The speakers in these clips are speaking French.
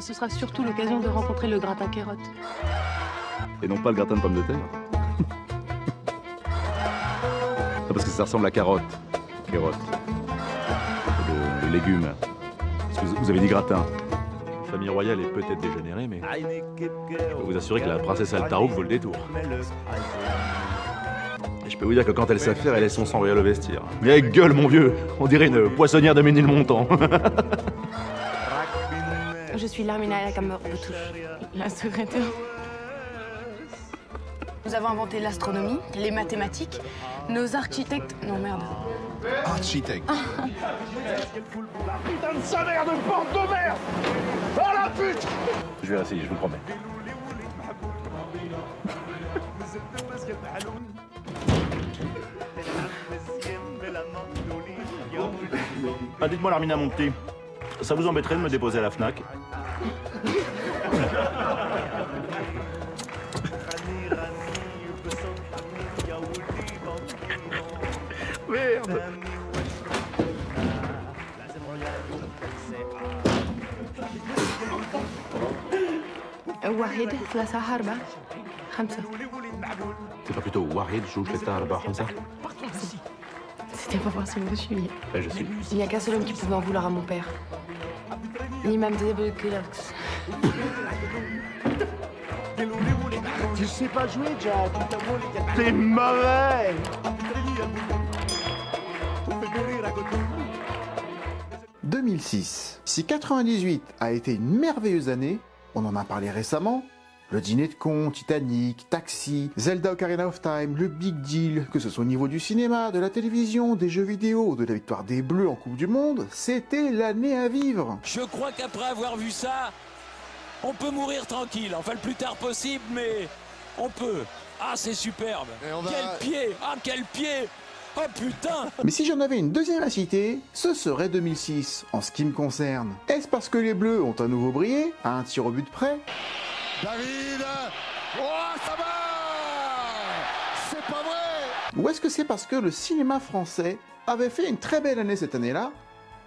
Ce sera surtout l'occasion de rencontrer le gratin carotte. Et non pas le gratin de pommes de terre. Non, parce que ça ressemble à carotte. Carotte. Le légume. Parce que vous avez dit gratin. La famille royale est peut-être dégénérée, mais je peux vous assurer que la princesse Altarouk vaut le détour. Et je peux vous dire que quand elle s'affaire, elle laisse son sang royal au vestiaire. Mais gueule, mon vieux, on dirait une poissonnière de Ménilmontant. Je suis Larmina Kammer-Boutouche, la secrétaire. Nous avons inventé l'astronomie, les mathématiques, nos architectes... Non, merde. Architecte. Putain de sa mère de porte de merde. Oh la pute. Je vais essayer, je vous promets. Ah, dites-moi, Larmina, mon petit, ça vous embêterait de me déposer à la Fnac? Merde. واحد ثلاثة أربعة خمسة. C'est pas plutôt Wahid, Jou, Feta, Arba, comme ça? C'était pas parce que je suis. Je suis. Il n'y a qu'un seul homme qui pouvait en vouloir à mon père. L'imam de Kelax. Tu sais pas jouer, Jack. T'es mauvais. « 2006. Si 98 a été une merveilleuse année, on en a parlé récemment, le dîner de con, Titanic, Taxi, Zelda Ocarina of Time, le Big Deal, que ce soit au niveau du cinéma, de la télévision, des jeux vidéo, de la victoire des Bleus en Coupe du Monde, c'était l'année à vivre. Je crois qu'après avoir vu ça, on peut mourir tranquille, enfin le plus tard possible, mais on peut. Ah, c'est superbe. Quel pied. Ah, quel pied. Oh putain. Mais si j'en avais une deuxième à citer, ce serait 2006, en ce qui me concerne. Est-ce parce que les Bleus ont à nouveau brillé, à un tir au but près? David. Oh, ça va. C'est pas vrai. Ou est-ce que c'est parce que le cinéma français avait fait une très belle année cette année-là?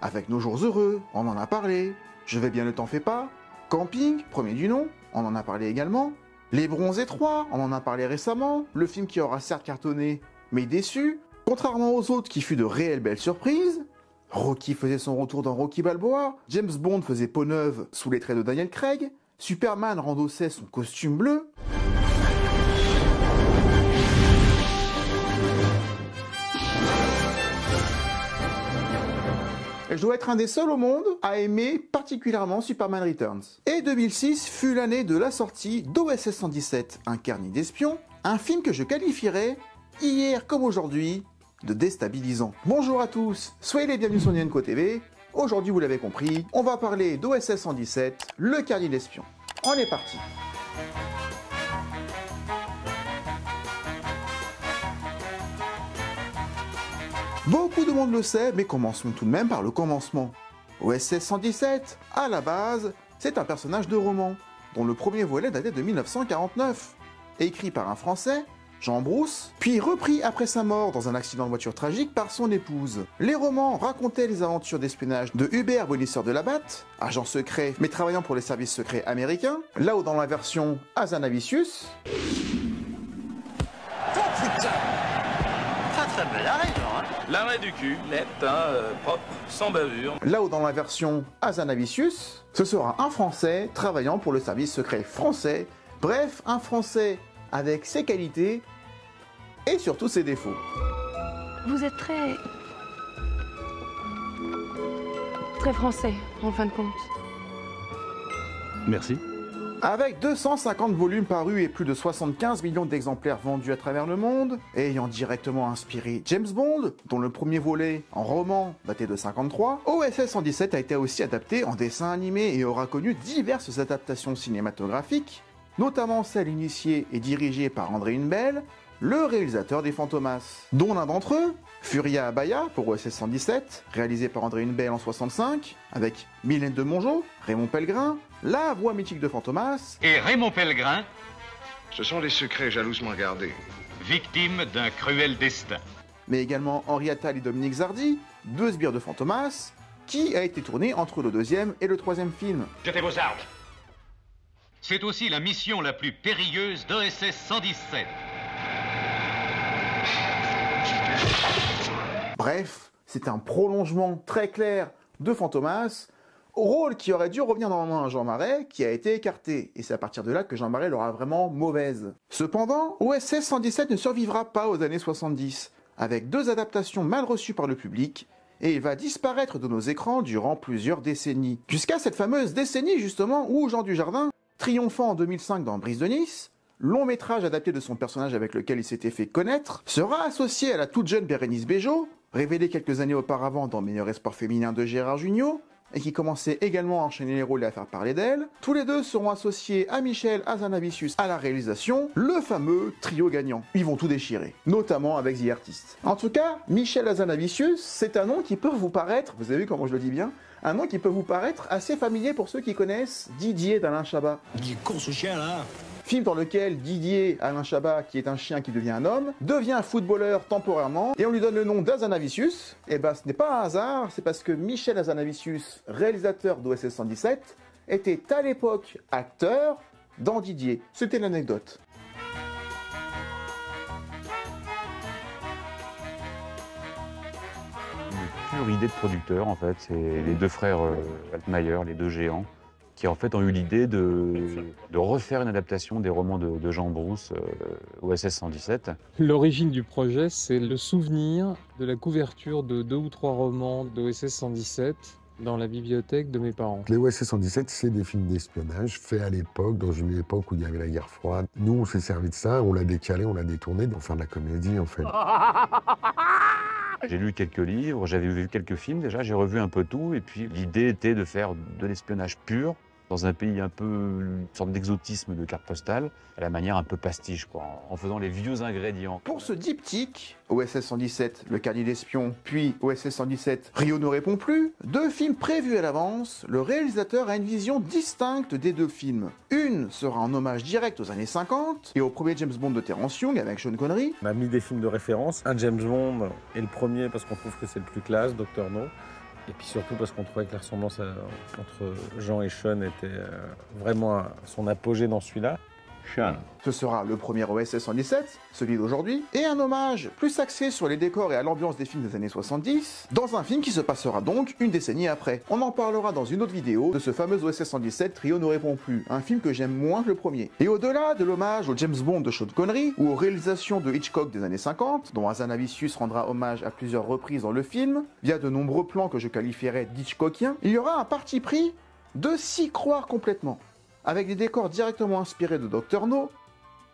Avec Nos Jours Heureux, on en a parlé. Je vais bien, ne t'en fais pas. Camping, premier du nom, on en a parlé également. Les Bronzés 3, on en a parlé récemment. Le film qui aura certes cartonné, mais déçu. Contrairement aux autres qui fut de réelles belles surprises. Rocky faisait son retour dans Rocky Balboa. James Bond faisait peau neuve sous les traits de Daniel Craig. Superman rendossait son costume bleu. Je dois être un des seuls au monde à aimer particulièrement Superman Returns. Et 2006 fut l'année de la sortie d'OSS 117, un carnet d'espions, un film que je qualifierais, hier comme aujourd'hui, de déstabilisant. Bonjour à tous, soyez les bienvenus sur Nienko TV. Aujourd'hui, vous l'avez compris, on va parler d'OSS 117, le carnet d'espions. On est parti. Beaucoup de monde le sait, mais commençons tout de même par le commencement. OSS 117, à la base, c'est un personnage de roman, dont le premier volet datait de 1949, écrit par un Français, Jean Brousse, puis repris après sa mort dans un accident de voiture tragique par son épouse. Les romans racontaient les aventures d'espionnage de Hubert Bonisseur de Labatte, agent secret mais travaillant pour les services secrets américains, là où dans la version Hazanavicius... Oh putain. Ça me l'arrêt, hein. L'arrêt du cul, net, propre, sans bavure. Là où dans la version Hazanavicius, ce sera un Français travaillant pour le service secret français, bref, un Français avec ses qualités et surtout ses défauts. Vous êtes très français, en fin de compte. Merci. Avec 250 volumes parus et plus de 75 millions d'exemplaires vendus à travers le monde, ayant directement inspiré James Bond, dont le premier volet en roman datait de 53, OSS 117 a été aussi adapté en dessin animé et aura connu diverses adaptations cinématographiques, notamment celle initiée et dirigée par André Hunebelle, le réalisateur des Fantomas, dont l'un d'entre eux, Furia Abaya pour OSS 117, réalisé par André Hunebelle en 65, avec Mylène de Mongeau, Raymond Pellegrin, la voix mythique de Fantomas, et Raymond Pellegrin, ce sont des secrets jalousement gardés. victime d'un cruel destin. mais également Henri Attal et Dominique Zardi, deux sbires de Fantomas, qui a été tourné entre le deuxième et le troisième film. Jetez vos armes. C'est aussi la mission la plus périlleuse d'OSS 117. Bref, c'est un prolongement très clair de Fantomas, rôle qui aurait dû revenir normalement à Jean Marais, qui a été écarté, et c'est à partir de là que Jean Marais l'aura vraiment mauvaise. Cependant, OSS 117 ne survivra pas aux années 70, avec 2 adaptations mal reçues par le public, et il va disparaître de nos écrans durant plusieurs décennies. Jusqu'à cette fameuse décennie justement où Jean Dujardin, triomphant en 2005 dans Brise de Nice, long métrage adapté de son personnage avec lequel il s'était fait connaître, sera associé à la toute jeune Bérénice Bejo, révélée quelques années auparavant dans Meilleur espoir féminin de Gérard Jugnot, et qui commençait également à enchaîner les rôles et à faire parler d'elle. Tous les deux seront associés à Michel Hazanavicius à la réalisation, le fameux trio gagnant. Ils vont tout déchirer, notamment avec The Artist. En tout cas, Michel Hazanavicius, c'est un nom qui peut vous paraître, vous avez vu comment je le dis bien, un nom qui peut vous paraître assez familier pour ceux qui connaissent Didier d'Alain Chabat. Il est con ce chien là. Film dans lequel Didier, Alain Chabat, qui est un chien qui devient un homme, devient footballeur temporairement, et on lui donne le nom d'Hazanavicius. Et ben ce n'est pas un hasard, c'est parce que Michel Hazanavicius, réalisateur d'OSS 117, était à l'époque acteur dans Didier. C'était l'anecdote. Une pure idée de producteur en fait, c'est les 2 frères Altmaier, les 2 géants, qui en fait ont eu l'idée de refaire une adaptation des romans de Jean Brousse, OSS 117. L'origine du projet, c'est le souvenir de la couverture de 2 ou 3 romans d'OSS 117 dans la bibliothèque de mes parents. Les OSS 117, c'est des films d'espionnage faits à l'époque, dans une époque où il y avait la guerre froide. Nous, on s'est servi de ça, on l'a décalé, on l'a détourné pour faire de la comédie en fait. J'ai lu quelques livres, j'avais vu quelques films déjà, j'ai revu un peu tout, et puis l'idée était de faire de l'espionnage pur, dans un pays un peu, une sorte d'exotisme de carte postale, à la manière un peu pastiche, quoi, en faisant les vieux ingrédients. Pour ce diptyque, OSS 117, Le Carnet d'Espion, puis OSS 117, Rio ne répond plus, 2 films prévus à l'avance, le réalisateur a une vision distincte des 2 films. Une sera un hommage direct aux années 50 et au premier James Bond de Terence Young avec Sean Connery. On a mis des films de référence, un James Bond est le premier parce qu'on trouve que c'est le plus classe, Dr No. Et puis surtout parce qu'on trouvait que la ressemblance entre Jean et Sean était vraiment à son apogée dans celui-là. Sean. Ce sera le premier OSS 117, celui d'aujourd'hui, et un hommage plus axé sur les décors et à l'ambiance des films des années 70, dans un film qui se passera donc une décennie après. On en parlera dans une autre vidéo de ce fameux OSS 117, Rio ne répond plus, un film que j'aime moins que le premier. Et au-delà de l'hommage au James Bond de Sean Connery, ou aux réalisations de Hitchcock des années 50, dont Hazanavicius rendra hommage à plusieurs reprises dans le film, via de nombreux plans que je qualifierais d'Hitchcockiens, il y aura un parti pris de s'y croire complètement, avec des décors directement inspirés de Dr No,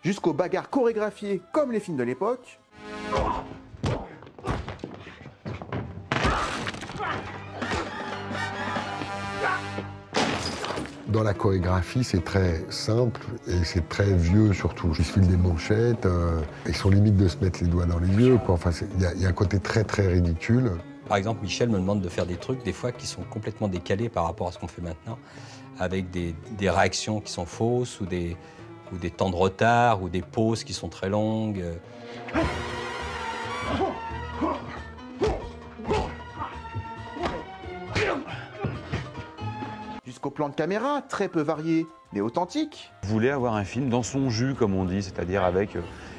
jusqu'aux bagarres chorégraphiées comme les films de l'époque. Dans la chorégraphie, c'est très simple et c'est très vieux surtout. Ils se filent des manchettes, ils sont limite de se mettre les doigts dans les yeux, quoi. Enfin, il y a un côté très très ridicule. Par exemple, Michel me demande de faire des trucs, des fois, qui sont complètement décalés par rapport à ce qu'on fait maintenant, avec des réactions qui sont fausses, ou des temps de retard, ou des pauses qui sont très longues. Jusqu'au plan de caméra, très peu varié, mais authentique. Je voulais avoir un film dans son jus, comme on dit, c'est-à-dire avec...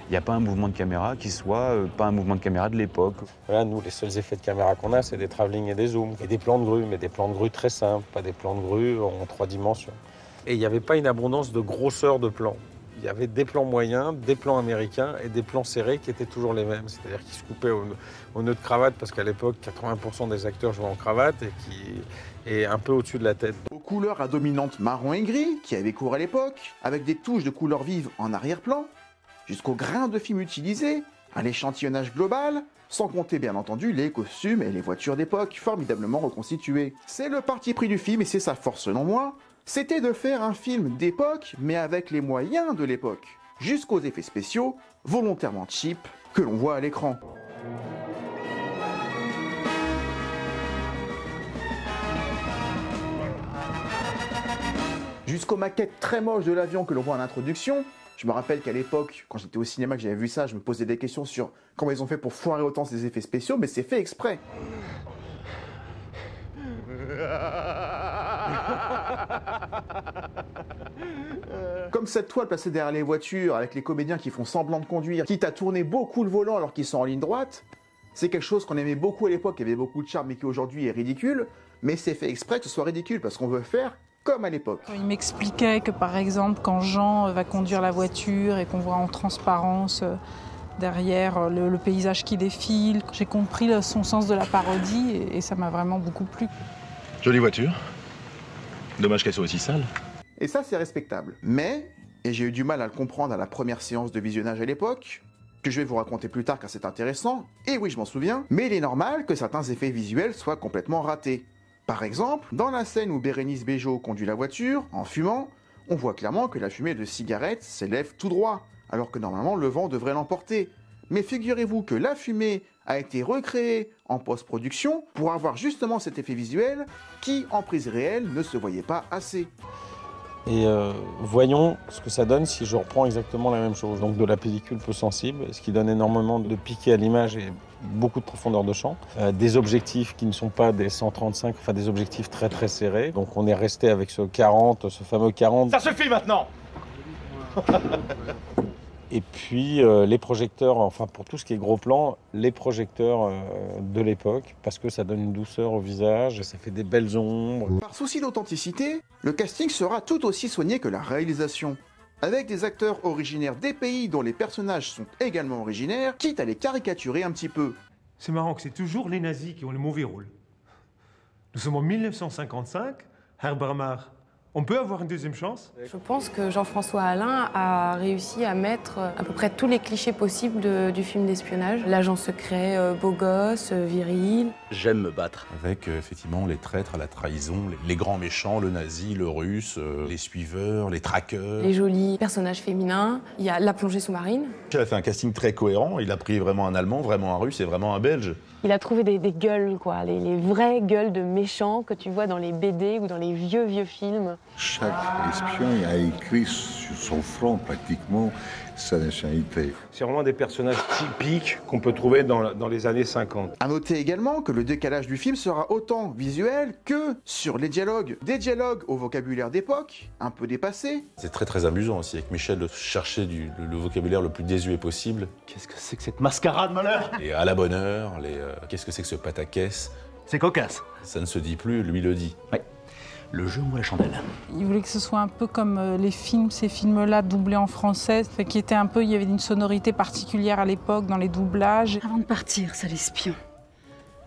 Il n'y a pas un mouvement de caméra qui soit pas un mouvement de caméra de l'époque. Voilà, nous, les seuls effets de caméra qu'on a, c'est des travelling et des zooms. Et des plans de grue, mais des plans de grue très simples, pas des plans de grue en 3 dimensions. Et il n'y avait pas une abondance de grosseur de plans. Il y avait des plans moyens, des plans américains et des plans serrés qui étaient toujours les mêmes. C'est-à-dire qu'ils se coupaient au nœud de cravate, parce qu'à l'époque, 80% des acteurs jouaient en cravate et qui est un peu au-dessus de la tête. Aux couleurs à dominante marron et gris, qui avaient cours à l'époque, avec des touches de couleurs vives en arrière-plan, jusqu'aux grains de film utilisés, à l'échantillonnage global, sans compter bien entendu les costumes et les voitures d'époque formidablement reconstituées. C'est le parti pris du film et c'est sa force selon moi, c'était de faire un film d'époque mais avec les moyens de l'époque, jusqu'aux effets spéciaux, volontairement cheap, que l'on voit à l'écran. Jusqu'aux maquettes très moches de l'avion que l'on voit en introduction. Je me rappelle qu'à l'époque, quand j'étais au cinéma, que j'avais vu ça, je me posais des questions sur comment ils ont fait pour foirer autant ces effets spéciaux, mais c'est fait exprès. Comme cette toile placée derrière les voitures, avec les comédiens qui font semblant de conduire, quitte à tourner beaucoup le volant alors qu'ils sont en ligne droite, c'est quelque chose qu'on aimait beaucoup à l'époque, qui avait beaucoup de charme, mais qui aujourd'hui est ridicule, mais c'est fait exprès que ce soit ridicule, parce qu'on veut faire comme à l'époque. Il m'expliquait que par exemple, quand Jean va conduire la voiture et qu'on voit en transparence derrière le paysage qui défile, j'ai compris son sens de la parodie et ça m'a vraiment beaucoup plu. Jolie voiture. Dommage qu'elle soit aussi sale. Et ça, c'est respectable. Mais, et j'ai eu du mal à le comprendre à la première séance de visionnage à l'époque, que je vais vous raconter plus tard car c'est intéressant, et oui, je m'en souviens, mais il est normal que certains effets visuels soient complètement ratés. Par exemple, dans la scène où Bérénice Bejo conduit la voiture, en fumant, on voit clairement que la fumée de cigarette s'élève tout droit, alors que normalement le vent devrait l'emporter. Mais figurez-vous que la fumée a été recréée en post-production pour avoir justement cet effet visuel qui, en prise réelle, ne se voyait pas assez. Et voyons ce que ça donne si je reprends exactement la même chose. Donc de la pellicule peu sensible, ce qui donne énormément de piqué à l'image et beaucoup de profondeur de champ. Des objectifs qui ne sont pas des 135, enfin des objectifs très très serrés. Donc on est resté avec ce 40, ce fameux 40. Ça suffit maintenant. Et puis les projecteurs, enfin pour tout ce qui est gros plan, les projecteurs de l'époque, parce que ça donne une douceur au visage, ça fait des belles ombres. Par souci d'authenticité, le casting sera tout aussi soigné que la réalisation, avec des acteurs originaires des pays dont les personnages sont également originaires, quitte à les caricaturer un petit peu. C'est marrant que c'est toujours les nazis qui ont le mauvais rôle. Nous sommes en 1955, Herbert, on peut avoir une deuxième chance? Je pense que Jean-François Alain a réussi à mettre à peu près tous les clichés possibles du film d'espionnage. L'agent secret, beau gosse, viril. J'aime me battre. Avec effectivement les traîtres à la trahison, les grands méchants, le nazi, le russe, les suiveurs, les traqueurs. Les jolis personnages féminins. Il y a la plongée sous-marine. Il a fait un casting très cohérent. Il a pris vraiment un Allemand, vraiment un Russe et vraiment un Belge. Il a trouvé des gueules, quoi, les vraies gueules de méchants que tu vois dans les BD ou dans les vieux films. Chaque espion a écrit sur son front pratiquement sa nationalité. C'est vraiment des personnages typiques qu'on peut trouver dans les années 50. A noter également que le décalage du film sera autant visuel que sur les dialogues. Des dialogues au vocabulaire d'époque, un peu dépassés. C'est très amusant aussi avec Michel de chercher le vocabulaire le plus désuet possible. Qu'est-ce que c'est que cette mascarade, malheur? Et à la bonne heure, qu'est-ce que c'est que ce pataquès? C'est cocasse. Ça ne se dit plus, lui le dit. Ouais. Le jeu ou la chandelle? Il voulait que ce soit un peu comme les films, ces films-là doublés en français, qui était un peu, il y avait une sonorité particulière à l'époque dans les doublages. Avant de partir, sale espion,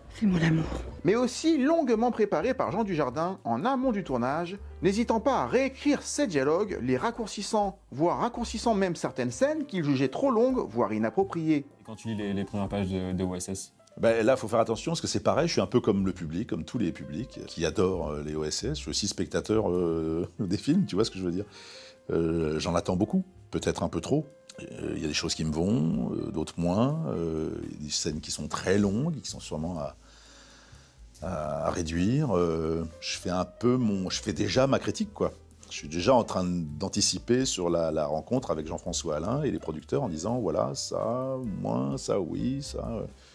fais-moi l'amour. Mais aussi longuement préparé par Jean Dujardin en amont du tournage, n'hésitant pas à réécrire ses dialogues, les raccourcissant, voire raccourcissant même certaines scènes qu'il jugeait trop longues, voire inappropriées. Et quand tu lis les premières pages de OSS? Ben là, il faut faire attention parce que c'est pareil, je suis un peu comme le public, comme tous les publics qui adorent les OSS. Je suis aussi spectateur des films, tu vois ce que je veux dire. J'en attends beaucoup, peut-être un peu trop. Il y a des choses qui me vont, d'autres moins. Il y a des scènes qui sont très longues, qui sont sûrement à réduire. Je fais déjà ma critique, quoi. Je suis déjà en train d'anticiper sur la rencontre avec Jean-François Alain et les producteurs en disant voilà, ça, moins, ça, oui, ça.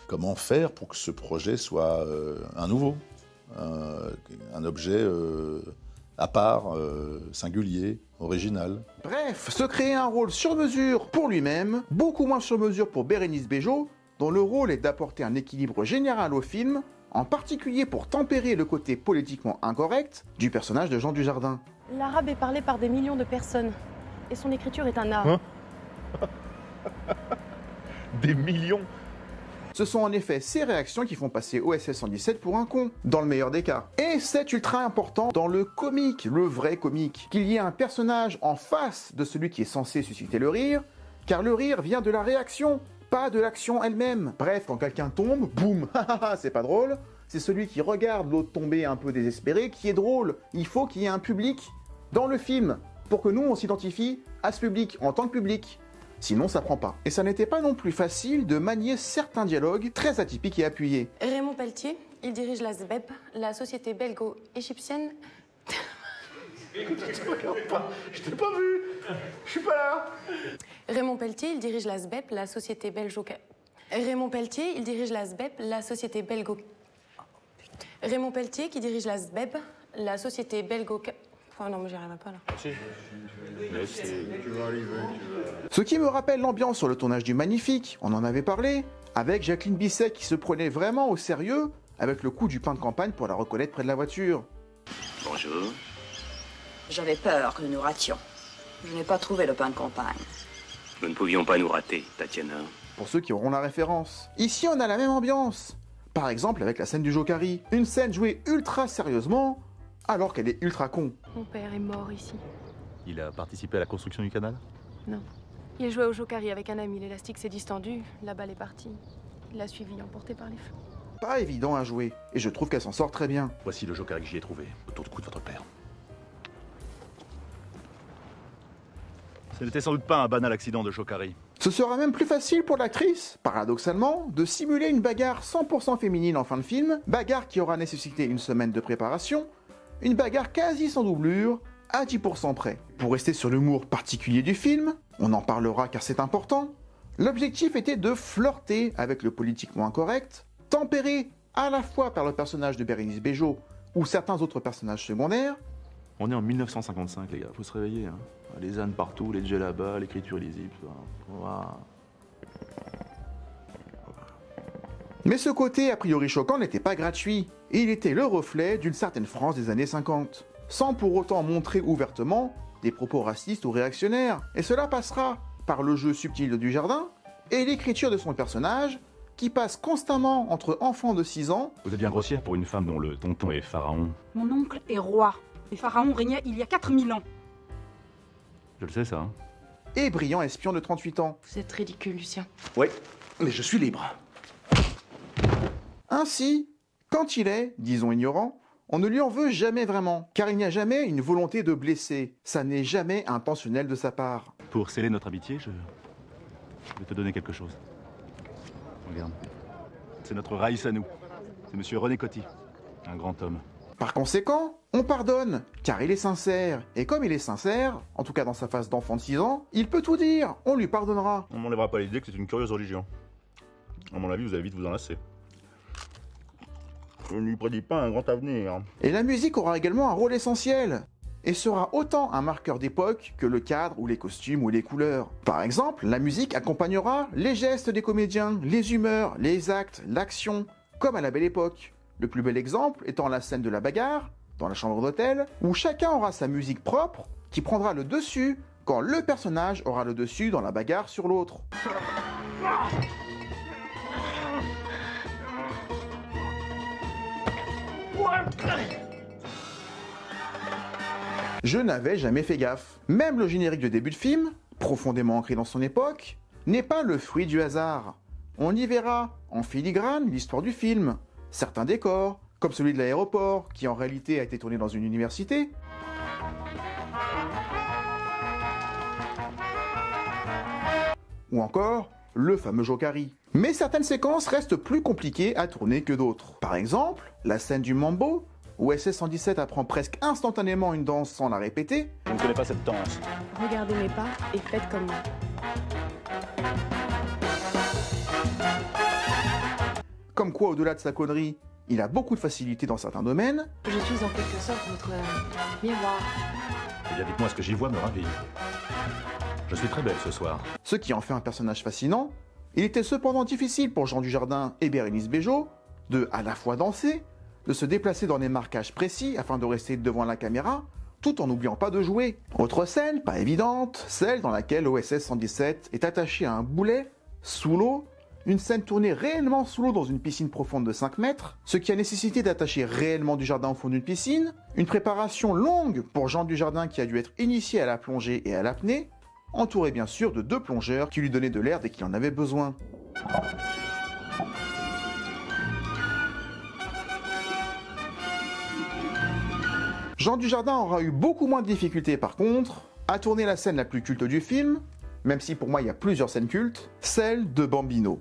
Comment faire pour que ce projet soit un nouveau, un objet à part, singulier, original. Bref, se créer un rôle sur mesure pour lui-même, beaucoup moins sur mesure pour Bérénice Bejo, dont le rôle est d'apporter un équilibre général au film, en particulier pour tempérer le côté politiquement incorrect du personnage de Jean Dujardin. L'arabe est parlé par des millions de personnes, et son écriture est un art. Hein? Des millions? Ce sont en effet ces réactions qui font passer OSS 117 pour un con, dans le meilleur des cas. Et c'est ultra important dans le comique, le vrai comique, qu'il y ait un personnage en face de celui qui est censé susciter le rire, car le rire vient de la réaction, pas de l'action elle-même. Bref, quand quelqu'un tombe, boum, c'est pas drôle, c'est celui qui regarde l'autre tomber un peu désespéré qui est drôle. Il faut qu'il y ait un public dans le film, pour que nous on s'identifie à ce public, en tant que public. Sinon, ça prend pas. Et ça n'était pas non plus facile de manier certains dialogues très atypiques et appuyés. Raymond Pelletier, il dirige la SBEP, la société belgo-égyptienne. Je t'ai pas vu. Je suis pas là. Raymond Pelletier, il dirige la SBEP, la société belgo. Raymond Pelletier, il dirige la SBEP, la société belgo. Raymond Pelletier qui dirige la SBEB, la société belgo... Enfin non, mais j'y arriverai pas là. Ce qui me rappelle l'ambiance sur le tournage du Magnifique, on en avait parlé, avec Jacqueline Bisset qui se prenait vraiment au sérieux avec le coup du pain de campagne pour la reconnaître près de la voiture. Bonjour. J'avais peur que nous nous rations. Je n'ai pas trouvé le pain de campagne. Nous ne pouvions pas nous rater, Tatiana. Pour ceux qui auront la référence. Ici, on a la même ambiance. Par exemple, avec la scène du Jokari. Une scène jouée ultra sérieusement, alors qu'elle est ultra con. Mon père est mort ici. Il a participé à la construction du canal? Non. Il jouait au Jokari avec un ami. L'élastique s'est distendu. La balle est partie. Il l'a suivi, emporté par les feux. Pas évident à jouer, et je trouve qu'elle s'en sort très bien. Voici le Jokari que j'y ai trouvé, autour du cou de votre père. Ce n'était sans doute pas un banal accident de Jokari. Ce sera même plus facile pour l'actrice, paradoxalement, de simuler une bagarre 100% féminine en fin de film, bagarre qui aura nécessité une semaine de préparation, une bagarre quasi sans doublure, à 10% près. Pour rester sur l'humour particulier du film, on en parlera car c'est important, l'objectif était de flirter avec le politiquement incorrect, tempéré à la fois par le personnage de Bérénice Bejo ou certains autres personnages secondaires. On est en 1955, les gars, faut se réveiller. Hein. Les ânes partout, les djellabas, l'écriture illisible. Voilà. Mais ce côté a priori choquant n'était pas gratuit. Il était le reflet d'une certaine France des années 50, sans pour autant montrer ouvertement des propos racistes ou réactionnaires. Et cela passera par le jeu subtil de Dujardin et l'écriture de son personnage, qui passe constamment entre enfants de 6 ans. Vous êtes bien grossière pour une femme dont le tonton est pharaon. Mon oncle est roi. Les pharaons régnaient il y a 4000 ans. Je le sais, ça. Hein. Et brillant espion de 38 ans. Vous êtes ridicule, Lucien. Oui, mais je suis libre. Ainsi, quand il est, disons ignorant, on ne lui en veut jamais vraiment, car il n'y a jamais une volonté de blesser. Ça n'est jamais intentionnel de sa part. Pour sceller notre amitié, je vais te donner quelque chose. Regarde. C'est notre Raïs à nous. C'est monsieur René Coty, un grand homme. Par conséquent, on pardonne, car il est sincère. Et comme il est sincère, en tout cas dans sa phase d'enfant de 6 ans, il peut tout dire, on lui pardonnera. On m'enlèvera pas l'idée que c'est une curieuse religion. À mon avis, vous allez vite vous en lasser. Je ne lui prédis pas un grand avenir. Et la musique aura également un rôle essentiel, et sera autant un marqueur d'époque que le cadre ou les costumes ou les couleurs. Par exemple, la musique accompagnera les gestes des comédiens, les humeurs, les actes, l'action, comme à la Belle Époque. Le plus bel exemple étant la scène de la bagarre, dans la chambre d'hôtel, où chacun aura sa musique propre, qui prendra le dessus quand le personnage aura le dessus dans la bagarre sur l'autre. Je n'avais jamais fait gaffe. Même le générique de début de film, profondément ancré dans son époque, n'est pas le fruit du hasard. On y verra, en filigrane, l'histoire du film, certains décors, comme celui de l'aéroport, qui en réalité a été tourné dans une université, ou encore le fameux Jokari. Mais certaines séquences restent plus compliquées à tourner que d'autres. Par exemple, la scène du Mambo, où SS-117 apprend presque instantanément une danse sans la répéter. Je ne connais pas cette danse. Regardez mes pas et faites comme moi. Comme quoi, au-delà de sa connerie, il a beaucoup de facilité dans certains domaines. Je suis en quelque sorte votre miroir. Eh bien, dites-moi ce que j'y vois me ravit. Je suis très belle ce soir. Ce qui en fait un personnage fascinant. Il était cependant difficile pour Jean Dujardin et Bérénice Bejo de à la fois danser, de se déplacer dans des marquages précis afin de rester devant la caméra, tout en n'oubliant pas de jouer. Autre scène, pas évidente, celle dans laquelle OSS 117 est attaché à un boulet, sous l'eau, une scène tournée réellement sous l'eau dans une piscine profonde de 5 mètres, ce qui a nécessité d'attacher réellement Dujardin au fond d'une piscine, une préparation longue pour Jean Dujardin qui a dû être initié à la plongée et à l'apnée, entouré bien sûr de 2 plongeurs qui lui donnaient de l'air dès qu'il en avait besoin. Jean Dujardin aura eu beaucoup moins de difficultés par contre à tourner la scène la plus culte du film, même si pour moi il y a plusieurs scènes cultes, celle de Bambino.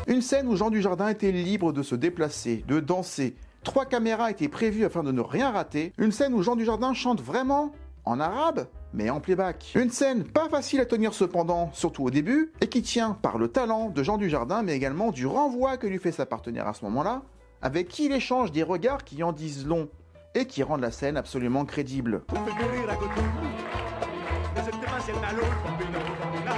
Une scène où Jean Dujardin était libre de se déplacer, de danser. 3 caméras étaient prévues afin de ne rien rater. Une scène où Jean Dujardin chante vraiment, en arabe, mais en playback. Une scène pas facile à tenir cependant, surtout au début, et qui tient par le talent de Jean Dujardin, mais également du renvoi que lui fait sa partenaire à ce moment-là, avec qui il échange des regards qui en disent long, et qui rendent la scène absolument crédible.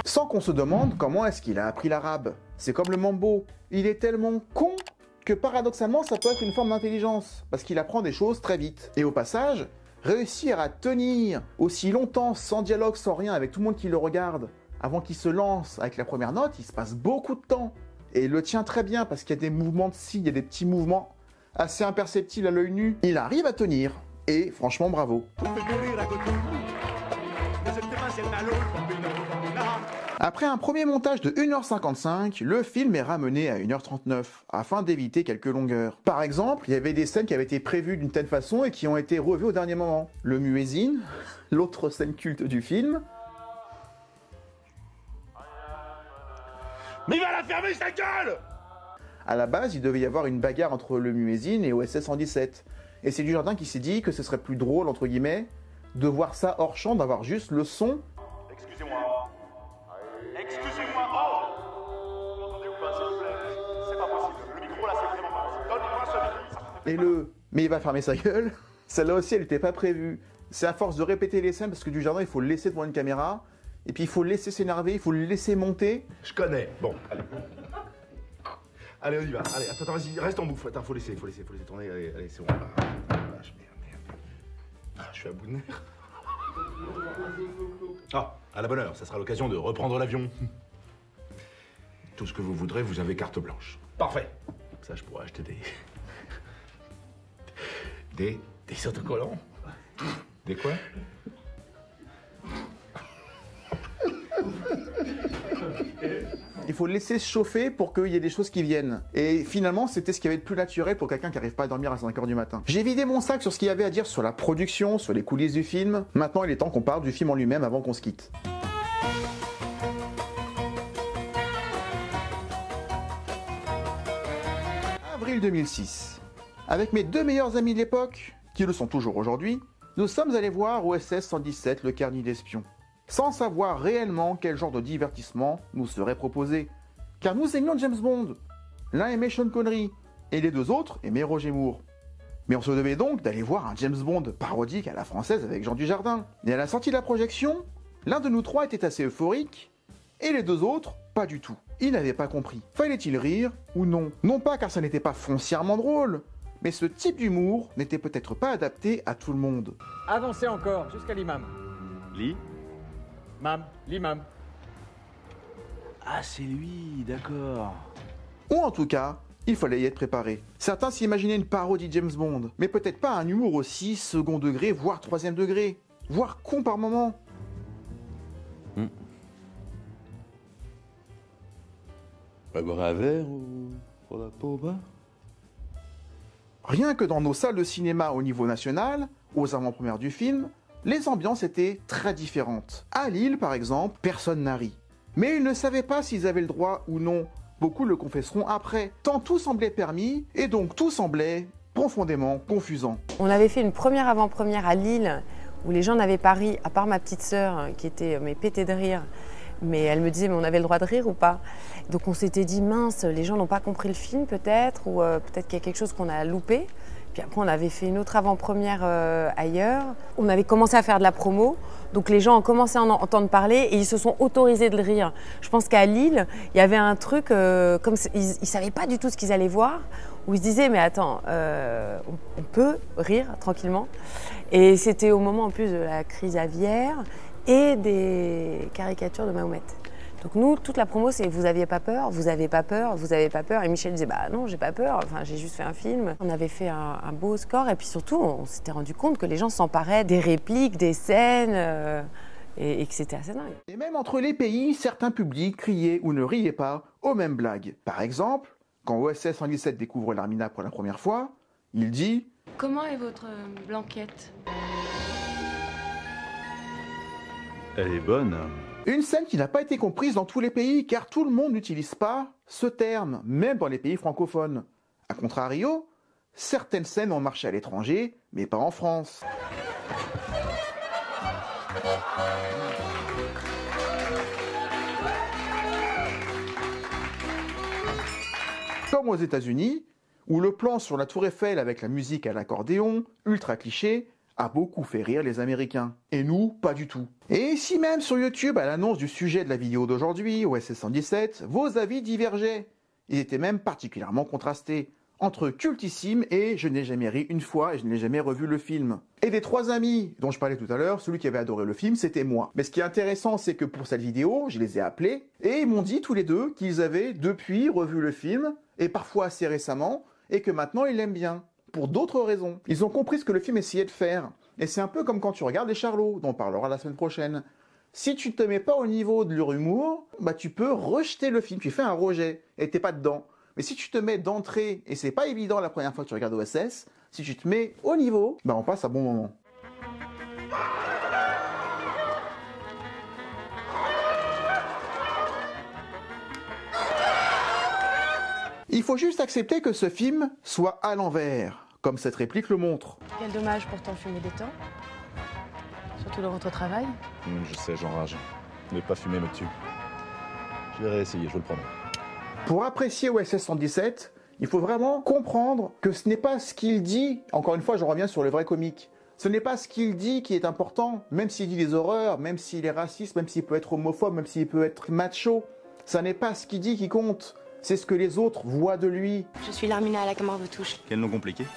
Sans qu'on se demande comment est-ce qu'il a appris l'arabe. C'est comme le mambo, il est tellement con que paradoxalement ça peut être une forme d'intelligence, parce qu'il apprend des choses très vite. Et au passage, réussir à tenir aussi longtemps sans dialogue, sans rien, avec tout le monde qui le regarde, avant qu'il se lance avec la première note, il se passe beaucoup de temps. Et il le tient très bien, parce qu'il y a des mouvements de scie, il y a des petits mouvements assez imperceptibles à l'œil nu. Il arrive à tenir, et franchement bravo. Après un premier montage de 1h55, le film est ramené à 1h39, afin d'éviter quelques longueurs. Par exemple, il y avait des scènes qui avaient été prévues d'une telle façon et qui ont été revues au dernier moment. Le muezzin, l'autre scène culte du film. Mais il va la fermer sa gueule! À la base, il devait y avoir une bagarre entre le muezzin et OSS 117. Et c'est Dujardin qui s'est dit que ce serait plus drôle, entre guillemets, de voir ça hors champ, d'avoir juste le son. Excusez-moi. Excusez-moi. Oh! Vous m'entendez ou pas, s'il vous plaît? C'est pas possible. Le micro là, c'est vraiment pas possible. Donnez-moi ce micro. Et le « mais il va fermer sa gueule », celle-là aussi, elle n'était pas prévue. C'est à force de répéter les scènes, parce que Dujardin, il faut le laisser devant une caméra, et puis il faut le laisser s'énerver, il faut le laisser monter. Je connais. Bon, allez. Allez, on y va. Allez, attends, vas-y, reste en bouffe. Attends, faut laisser tourner. Allez, c'est bon. Ah, merde. Ah, je suis à bout de nerfs. Ah, à la bonne heure, ça sera l'occasion de reprendre l'avion. Tout ce que vous voudrez, vous avez carte blanche. Parfait. Ça, je pourrais acheter des autocollants. Des quoi? Il faut le laisser se chauffer pour qu'il y ait des choses qui viennent. Et finalement, c'était ce qui avait de plus naturel pour quelqu'un qui n'arrive pas à dormir à 5h du matin. J'ai vidé mon sac sur ce qu'il y avait à dire sur la production, sur les coulisses du film. Maintenant, il est temps qu'on parle du film en lui-même avant qu'on se quitte. Avril 2006. Avec mes deux meilleurs amis de l'époque, qui le sont toujours aujourd'hui, nous sommes allés voir OSS 117, le carnet d'espions, sans savoir réellement quel genre de divertissement nous serait proposé. Car nous aimions James Bond. L'un aimait Sean Connery, et les deux autres aimaient Roger Moore. Mais on se devait donc d'aller voir un James Bond parodique à la française avec Jean Dujardin. Et à la sortie de la projection, l'un de nous trois était assez euphorique, et les deux autres, pas du tout. Ils n'avaient pas compris. Fallait-il rire ou non? Non pas car ça n'était pas foncièrement drôle, mais ce type d'humour n'était peut-être pas adapté à tout le monde. Avancez encore, jusqu'à l'imam. L'imam. Ah, c'est lui, d'accord. Ou en tout cas, il fallait y être préparé. Certains s'imaginaient une parodie James Bond, mais peut-être pas un humour aussi second degré, voire troisième degré, voire con par moment. Pas boire un verre ou pour la peau bas? Rien que dans nos salles de cinéma au niveau national, aux avant-premières du film, les ambiances étaient très différentes. À Lille, par exemple, personne n'a ri. Mais ils ne savaient pas s'ils avaient le droit ou non. Beaucoup le confesseront après. Tant tout semblait permis, et donc tout semblait profondément confusant. On avait fait une première avant-première à Lille, où les gens n'avaient pas ri, à part ma petite sœur, qui était pétée de rire. Mais elle me disait, mais on avait le droit de rire ou pas? Donc on s'était dit, mince, les gens n'ont pas compris le film peut-être, ou peut-être qu'il y a quelque chose qu'on a loupé. Puis après, on avait fait une autre avant-première ailleurs. On avait commencé à faire de la promo, donc les gens ont commencé à en entendre parler et ils se sont autorisés de le rire. Je pense qu'à Lille, il y avait un truc, comme ils ne savaient pas du tout ce qu'ils allaient voir, où ils se disaient, mais attends, on peut rire tranquillement. Et c'était au moment en plus de la crise aviaire et des caricatures de Mahomet. Donc nous, toute la promo, c'est vous aviez pas peur, vous avez pas peur, vous avez pas peur. Et Michel disait, bah non, j'ai pas peur, enfin j'ai juste fait un film. On avait fait un beau score et puis surtout, on s'était rendu compte que les gens s'emparaient des répliques, des scènes et que c'était assez dingue. Et même entre les pays, certains publics criaient ou ne riaient pas aux mêmes blagues. Par exemple, quand OSS 117 découvre l'Armina pour la première fois, il dit « Comment est votre blanquette ?» Elle est bonne. Une scène qui n'a pas été comprise dans tous les pays, car tout le monde n'utilise pas ce terme, même dans les pays francophones. A contrario, certaines scènes ont marché à l'étranger, mais pas en France. Comme aux États-Unis, où le plan sur la Tour Eiffel avec la musique à l'accordéon, ultra cliché, a beaucoup fait rire les Américains. Et nous, pas du tout. Et ici même sur YouTube, à l'annonce du sujet de la vidéo d'aujourd'hui, OSS 117, vos avis divergeaient. Ils étaient même particulièrement contrastés. Entre cultissime et je n'ai jamais ri une fois et je n'ai jamais revu le film. Et des 3 amis dont je parlais tout à l'heure, celui qui avait adoré le film, c'était moi. Mais ce qui est intéressant, c'est que pour cette vidéo, je les ai appelés et ils m'ont dit tous les deux qu'ils avaient depuis revu le film, et parfois assez récemment, et que maintenant ils l'aiment bien. Pour d'autres raisons. Ils ont compris ce que le film essayait de faire. Et c'est un peu comme quand tu regardes Les Charlots, dont on parlera la semaine prochaine. Si tu te mets pas au niveau de leur humour, bah tu peux rejeter le film, tu fais un rejet, et t'es pas dedans. Mais si tu te mets d'entrée, et c'est pas évident la première fois que tu regardes OSS, si tu te mets au niveau, bah on passe un bon moment. Il faut juste accepter que ce film soit à l'envers, comme cette réplique le montre. Quel dommage pourtant fumer des temps. Surtout dans votre travail. Je sais, j'enrage. Ne pas fumer me tue. Je vais réessayer, je vous le promets. Pour apprécier OSS 117, il faut vraiment comprendre que ce n'est pas ce qu'il dit, encore une fois je reviens sur le vrai comique, ce n'est pas ce qu'il dit qui est important, même s'il dit des horreurs, même s'il est raciste, même s'il peut être homophobe, même s'il peut être macho, ça n'est pas ce qu'il dit qui compte, c'est ce que les autres voient de lui. Je suis Larmina à la Camargue de Touche. Quel nom compliqué?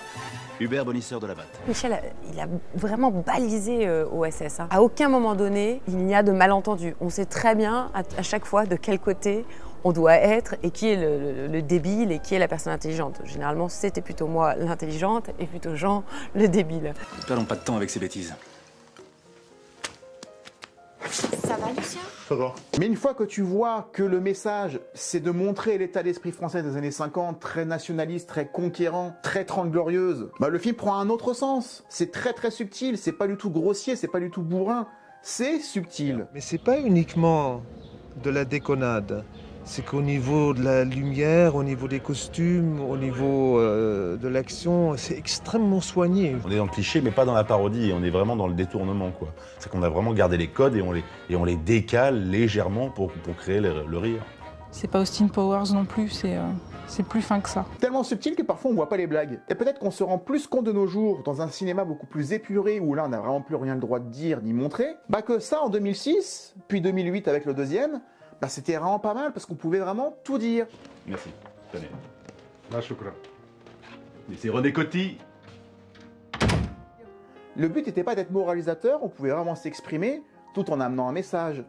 Hubert Bonisseur de la Batte. Michel, il a vraiment balisé OSS. À aucun moment donné, il n'y a de malentendu. On sait très bien à chaque fois de quel côté on doit être et qui est le débile et qui est la personne intelligente. Généralement, c'était plutôt moi l'intelligente et plutôt Jean le débile. Ne perdons pas de temps avec ces bêtises. Ça va, Lucien? Ça va. Mais une fois que tu vois que le message, c'est de montrer l'état d'esprit français des années 50, très nationaliste, très conquérant, très 30 glorieuses, bah le film prend un autre sens. C'est très très subtil, c'est pas du tout grossier, c'est pas du tout bourrin, c'est subtil. Mais c'est pas uniquement de la déconnade. C'est qu'au niveau de la lumière, au niveau des costumes, au niveau de l'action, c'est extrêmement soigné. On est dans le cliché, mais pas dans la parodie. On est vraiment dans le détournement, quoi. C'est qu'on a vraiment gardé les codes et on les décale légèrement pour créer le rire. C'est pas Austin Powers non plus, c'est plus fin que ça. Tellement subtil que parfois on voit pas les blagues. Et peut-être qu'on se rend plus compte de nos jours, dans un cinéma beaucoup plus épuré, où là on n'a vraiment plus rien le droit de dire ni montrer, bah que ça en 2006, puis 2008 avec le deuxième, bah c'était vraiment pas mal parce qu'on pouvait vraiment tout dire. Merci. Tenez. La chocolat. Et c'est René Coty. Le but n'était pas d'être moralisateur, on pouvait vraiment s'exprimer tout en amenant un message.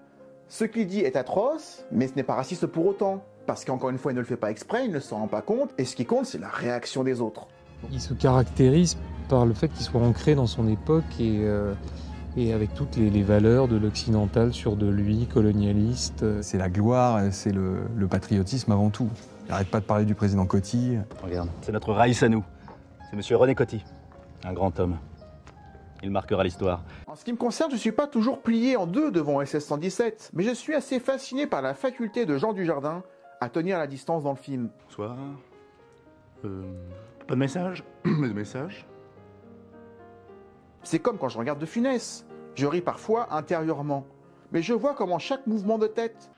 Ce qu'il dit est atroce, mais ce n'est pas raciste pour autant. Parce qu'encore une fois, il ne le fait pas exprès, il ne s'en rend pas compte, et ce qui compte, c'est la réaction des autres. Il se caractérise par le fait qu'il soit ancré dans son époque et avec toutes les valeurs de l'occidental sur de lui, colonialiste. C'est la gloire, c'est le patriotisme avant tout. Il n'arrête pas de parler du président Coty. Regarde, c'est notre Raïs à nous. C'est monsieur René Coty, un grand homme. Il marquera l'histoire. En ce qui me concerne, je ne suis pas toujours plié en deux devant SS 117, mais je suis assez fasciné par la faculté de Jean Dujardin à tenir la distance dans le film. Bonsoir. Pas de message? Pas de message? C'est comme quand je regarde De Funès. Je ris parfois intérieurement, mais je vois comment chaque mouvement de tête...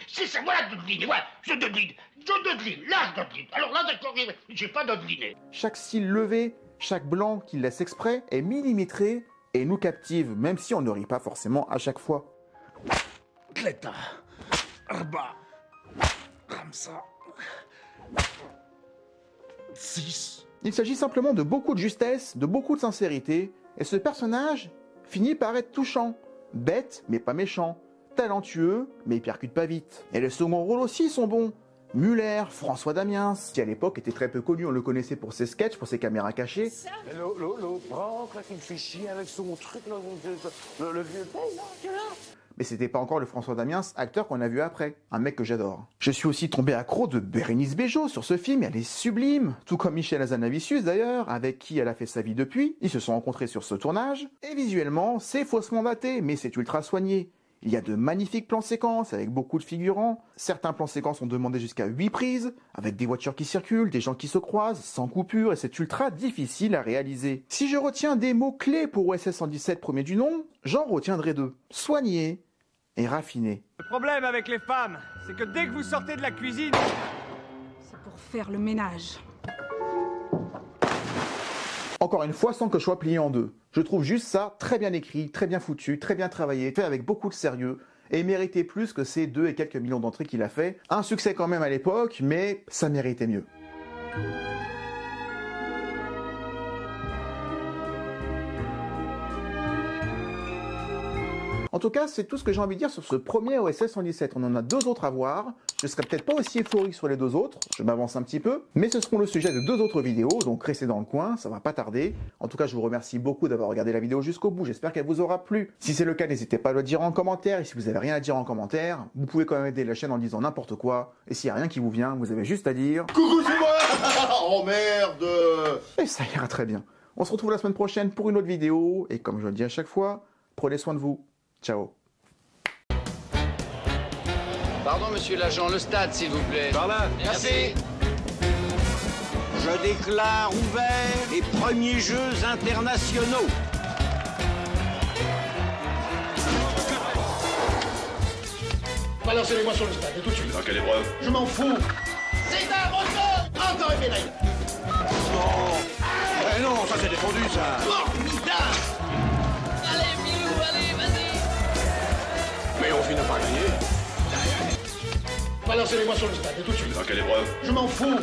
C'est ça, voilà dodeline, voilà, je dodeline, là je dodeline. Alors là, d'accord, j'ai pas dodeliné. Chaque cils levé, chaque blanc qu'il laisse exprès est millimétré et nous captive, même si on ne rit pas forcément à chaque fois. Cléta, Arba, Ramsa, 6. Il s'agit simplement de beaucoup de justesse, de beaucoup de sincérité, et ce personnage finit par être touchant, bête mais pas méchant, talentueux mais il percute pas vite. Et les seconds rôles aussi sont bons. Muller, François Damiens, qui à l'époque était très peu connu, on le connaissait pour ses sketchs, pour ses caméras cachées. L'autre branque là qui me fait chier avec son truc, là, le vieux père, là. Mais c'était pas encore le François Damiens, acteur qu'on a vu après, un mec que j'adore. Je suis aussi tombé accro de Bérénice Bejo sur ce film, elle est sublime, tout comme Michel Hazanavicius d'ailleurs, avec qui elle a fait sa vie depuis. Ils se sont rencontrés sur ce tournage, et visuellement, c'est faussement daté, mais c'est ultra soigné. Il y a de magnifiques plans séquences avec beaucoup de figurants. Certains plans séquences ont demandé jusqu'à 8 prises, avec des voitures qui circulent, des gens qui se croisent, sans coupure, et c'est ultra difficile à réaliser. Si je retiens des mots-clés pour OSS 117 premier du nom, j'en retiendrai 2. Soigné et raffiné. Le problème avec les femmes, c'est que dès que vous sortez de la cuisine... C'est pour faire le ménage. Encore une fois, sans que je sois plié en deux. Je trouve juste ça très bien écrit, très bien foutu, très bien travaillé, fait avec beaucoup de sérieux, et méritait plus que ces 2 et quelques millions d'entrées qu'il a fait. Un succès quand même à l'époque, mais ça méritait mieux. En tout cas, c'est tout ce que j'ai envie de dire sur ce premier OSS 117. On en a 2 autres à voir. Je serai peut-être pas aussi euphorique sur les 2 autres, je m'avance un petit peu, mais ce seront le sujet de 2 autres vidéos, donc restez dans le coin, ça va pas tarder. En tout cas, je vous remercie beaucoup d'avoir regardé la vidéo jusqu'au bout, j'espère qu'elle vous aura plu. Si c'est le cas, n'hésitez pas à le dire en commentaire, et si vous avez rien à dire en commentaire, vous pouvez quand même aider la chaîne en disant n'importe quoi, et s'il y a rien qui vous vient, vous avez juste à dire... Coucou, c'est moi. Oh merde. Et ça ira très bien. On se retrouve la semaine prochaine pour une autre vidéo, et comme je le dis à chaque fois, prenez soin de vous. Ciao. Pardon, monsieur l'agent, le stade, s'il vous plaît. Par là. Merci. Je déclare ouvert les premiers Jeux internationaux. Balancez-les-moi sur le stade, et tout de suite. Dans quelle épreuve? Je m'en fous. C'est un retour. Encore une médaille. Non. Eh non, ça c'est défendu, ça. Formidable. Allez, Milou, allez, vas-y. Mais on finit par gagner. Balancez-les-moi sur le stade, et tout de suite. Dans quelle épreuve? Je m'en fous.